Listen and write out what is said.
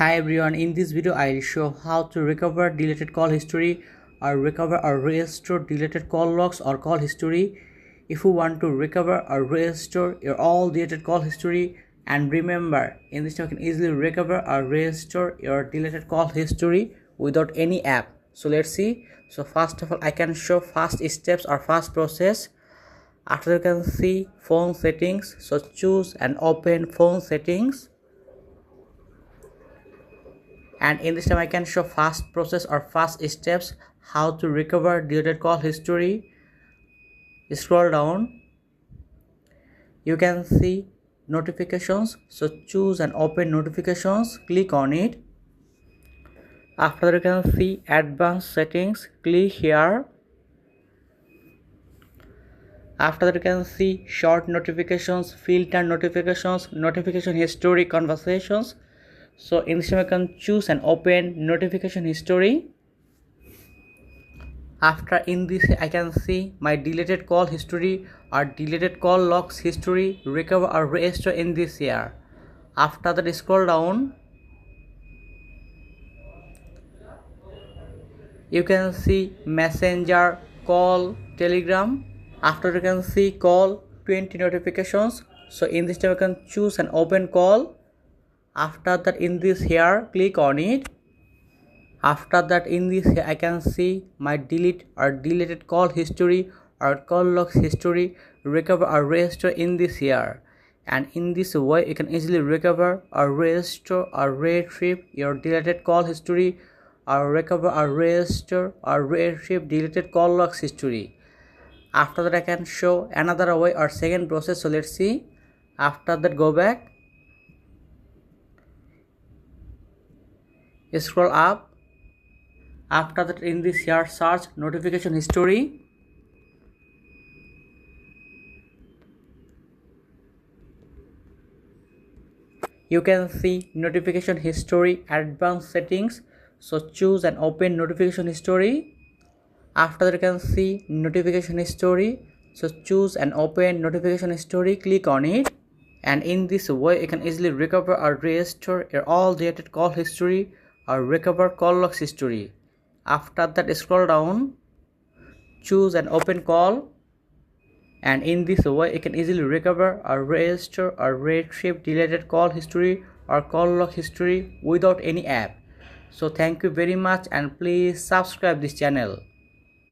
Hi everyone, in this video I'll show how to recover deleted call history or recover or restore deleted call logs or call history. If you want to recover or restore your all deleted call history, and remember, in this time you can easily recover or restore your deleted call history without any app. So let's see. So first of all, I can show fast steps or fast process. After you can see phone settings, so choose and open phone settings. And in this time I can show fast process or fast steps how to recover deleted call history. Scroll down, you can see notifications, so choose and open notifications, click on it. After you can see advanced settings, click here. After that you can see short notifications, filter notifications, notification history, conversations. So in this time I can choose and open notification history. After in this I can see my deleted call history or deleted call logs history, recover or restore in this here. After that scroll down, you can see messenger, call, telegram. After you can see call, 20 notifications. So in this time you can choose and open call. After that in this here, click on it. After that in this here I can see my delete or deleted call history or call logs history, recover or restore in this here. And in this way you can easily recover or restore or retrieve your deleted call history or recover or restore or retrieve deleted call logs history. After that I can show another way or second process. So let's see. After that go back, scroll up. After that in this here search notification history. You can see notification history, advanced settings. So choose and open notification history. After that you can see notification history. So choose and open notification history, click on it. And in this way you can easily recover or restore your all deleted call history or recover call logs history. After that scroll down, choose and open call. And in this way you can easily recover or restore or retrieve deleted call history or call log history without any app. So thank you very much, and please subscribe this channel.